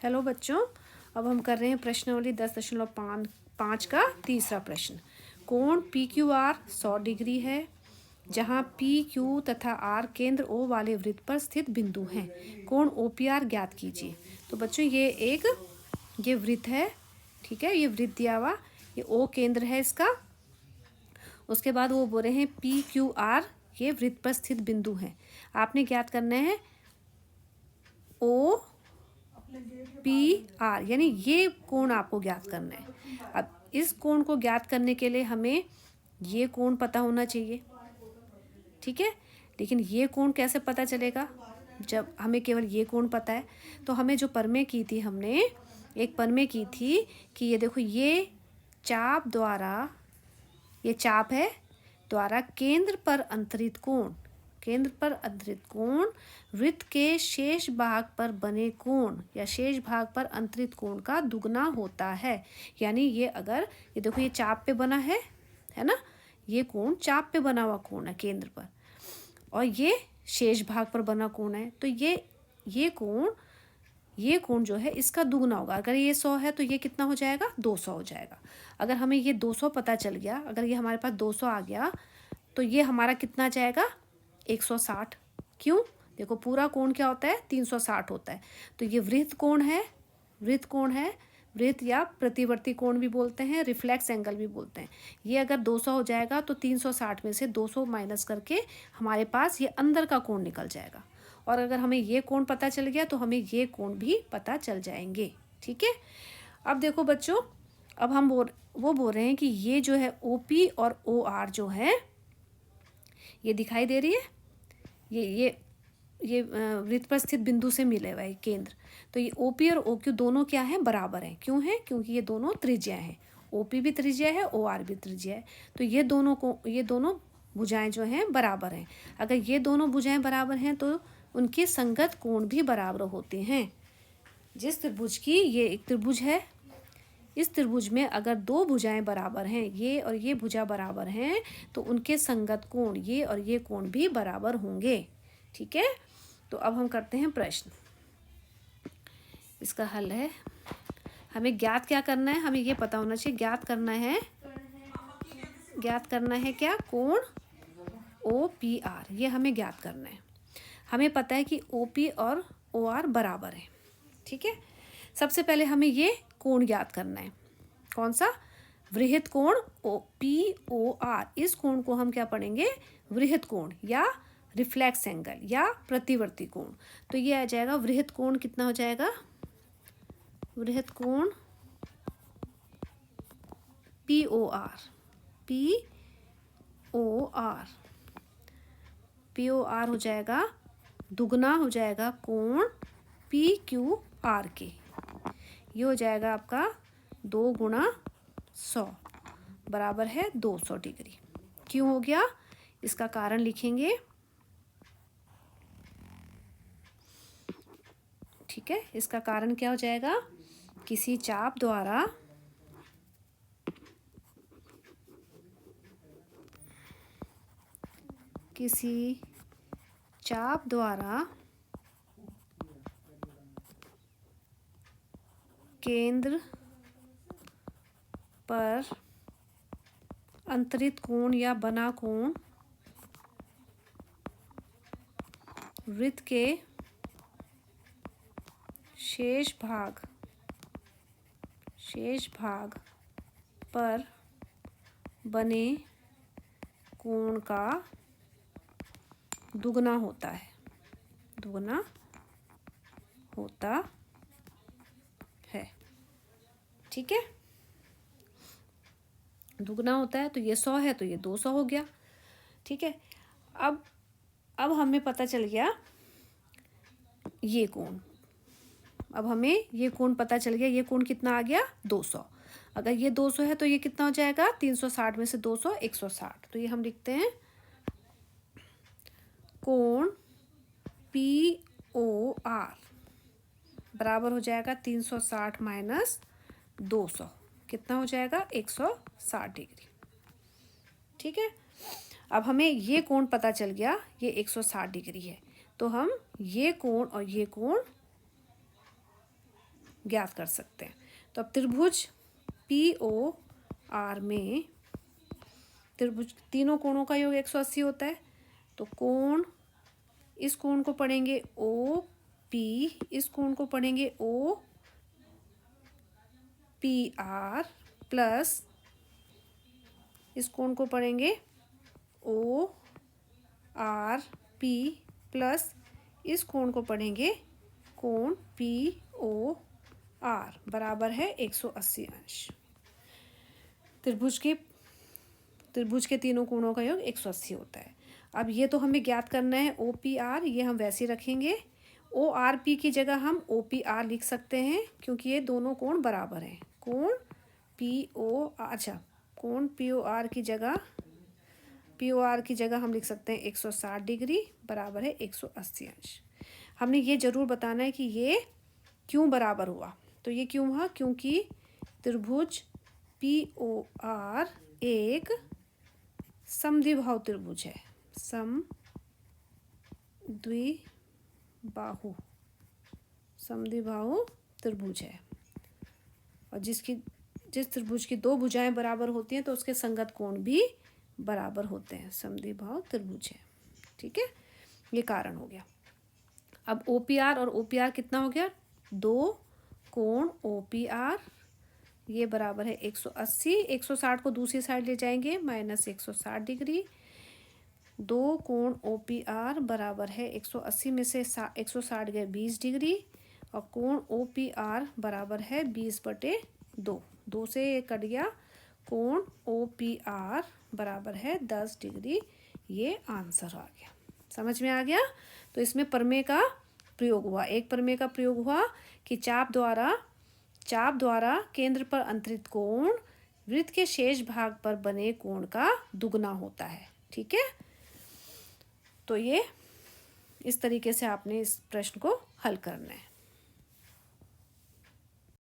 Hello बच्चों, अब हम कर रहे हैं प्रश्नावली 10.5 का तीसरा प्रश्न। कोण पी क्यू आर 100 डिग्री है, जहाँ पी क्यू तथा आर केंद्र ओ वाले वृत्त पर स्थित बिंदु हैं। कोण ओ पी आर ज्ञात कीजिए। तो बच्चों ये वृत्त है, ठीक है, ये वृत्त दिया हुआ, ये ओ केंद्र है इसका। उसके बाद वो बोल रहे हैं पी क्यू आर ये वृत्त पर स्थित बिंदु हैं। आपने ज्ञात करना है ओ पी आर, यानी ये कोण आपको ज्ञात करना है। अब इस कोण को ज्ञात करने के लिए हमें ये कोण पता होना चाहिए, ठीक है। लेकिन ये कोण कैसे पता चलेगा जब हमें केवल ये कोण पता है। तो हमें जो परमेय की थी, हमने एक परमेय की थी कि ये देखो, ये चाप द्वारा, ये चाप है द्वारा केंद्र पर अंतरित कोण, केंद्र पर अंतरित कोण वृत्त के शेष भाग पर बने कोण या शेष भाग पर अंतरित कोण का दुगना होता है। यानी ये अगर ये देखो, ये चाप पे बना है ना, ये कोण चाप पे बना हुआ कोण है केंद्र पर, और ये शेष भाग पर बना कोण है। तो ये कोण जो है इसका दुगना होगा। अगर ये 100 है तो ये कितना हो जाएगा, 200 हो जाएगा। अगर हमें ये 200 पता चल गया, अगर ये हमारे पास 200 आ गया, तो ये हमारा कितना जाएगा, 160। क्यों, देखो पूरा कोण क्या होता है, 360 होता है। तो ये वृत्त कोण है, वृत्त या प्रतिवर्ती कोण भी बोलते हैं, रिफ्लेक्स एंगल भी बोलते हैं। ये अगर 200 हो जाएगा तो 360 में से 200 माइनस करके हमारे पास ये अंदर का कोण निकल जाएगा। और अगर हमें ये कोण पता चल गया तो हमें ये कोण भी पता चल जाएंगे, ठीक है। अब देखो बच्चों, अब हम वो बोल रहे हैं कि ये जो है OP और OR जो है, ये दिखाई दे रही है, ये वृत्त पर स्थित बिंदु से मिले हुए केंद्र। तो ये OP और OQ दोनों क्या हैं, बराबर हैं। क्यों है, क्योंकि ये दोनों त्रिज्या हैं। OP भी त्रिज्या है, OR भी त्रिज्या है। तो ये दोनों भुजाएं जो हैं बराबर हैं। अगर ये दोनों भुजाएं बराबर हैं तो उनके संगत कोण भी बराबर होते हैं। जिस त्रिभुज की, ये एक त्रिभुज है, इस त्रिभुज में अगर दो भुजाएं बराबर हैं, ये और ये भुजा बराबर हैं, तो उनके संगत कोण, ये और ये कोण भी बराबर होंगे, ठीक है। तो अब हम करते हैं प्रश्न। इसका हल है, हमें ज्ञात क्या करना है, हमें ये पता होना चाहिए, ज्ञात करना है क्या, कोण OPR, ये हमें ज्ञात करना है। हमें पता है कि OP और OR बराबर है, ठीक है। सबसे पहले हमें ये कोण ज्ञात करना है, कौन सा, वृहत कोण POR। इस कोण को हम क्या पढ़ेंगे, वृहत कोण या रिफ्लेक्स एंगल या प्रतिवर्ती कोण। तो ये आ जाएगा वृहत कोण, कितना हो जाएगा, वृहत कोण POR हो जाएगा, दुगना हो जाएगा कोण PQR के। ये हो जाएगा आपका 2 गुणा 100 बराबर है 200 डिग्री। क्यों हो गया, इसका कारण लिखेंगे, ठीक है। इसका कारण क्या हो जाएगा, किसी चाप द्वारा केंद्र पर अंतरित कोण या बना कोण वृत्त के शेष भाग पर बने कोण का दुगना होता है, ठीक है। दुगना होता है, तो ये 100 है तो ये 200 हो गया, ठीक है। अब हमें पता चल गया ये कोण, अब हमें ये कोण पता चल गया, ये कोण कितना आ गया, 200। अगर ये 200 है तो ये कितना हो जाएगा, 360 में से 200 160। तो ये हम लिखते हैं कोण POR बराबर हो जाएगा 360 माइनस 200, कितना हो जाएगा, 160 डिग्री, ठीक है। अब हमें ये कोण पता चल गया, ये 160 डिग्री है। तो हम ये कोण और ये कोण ज्ञात कर सकते हैं। तो अब त्रिभुज POR में त्रिभुज तीनों कोणों का योग 180 होता है। तो कोण, इस कोण को पढ़ेंगे OP, इस कोण को पढ़ेंगे OPR प्लस इस कोण को पढ़ेंगे ORP प्लस इस कोण को पढ़ेंगे कोण POR बराबर है 180 अंश। त्रिभुज के तीनों कोणों का योग 180 होता है। अब ये तो हमें ज्ञात करना है OPR, ये हम वैसे रखेंगे। ORP की जगह हम OPR लिख सकते हैं क्योंकि ये दोनों कोण बराबर हैं। कोण POR की जगह हम लिख सकते हैं 160 डिग्री बराबर है 180 अंश। हमने ये जरूर बताना है कि ये क्यों बराबर हुआ। तो ये क्यों हुआ, क्योंकि त्रिभुज POR एक समद्विबाहु त्रिभुज है, समद्विबाहु त्रिभुज है। और जिस त्रिभुज की दो भुजाएं बराबर होती हैं तो उसके संगत कोण भी बराबर होते हैं, समद्विबाहु त्रिभुज है। ठीक है, ये कारण हो गया। अब OPR और OPR कितना हो गया, दो कोण OPR ये बराबर है 180, 160 को दूसरी साइड ले जाएंगे माइनस 160 डिग्री। दो कोण OPR बराबर है 180 में से 160 गए 20 डिग्री और कोण OPR बराबर है 20/2, 2 से ये कट गया, कोण OPR बराबर है 10 डिग्री। ये आंसर आ गया, समझ में आ गया। तो इसमें प्रमेय का प्रयोग हुआ, एक प्रमेय का प्रयोग हुआ कि चाप द्वारा केंद्र पर अंतरित कोण वृत्त के शेष भाग पर बने कोण का दुगना होता है। ठीक है, तो ये इस तरीके से आपने इस प्रश्न को हल करना है।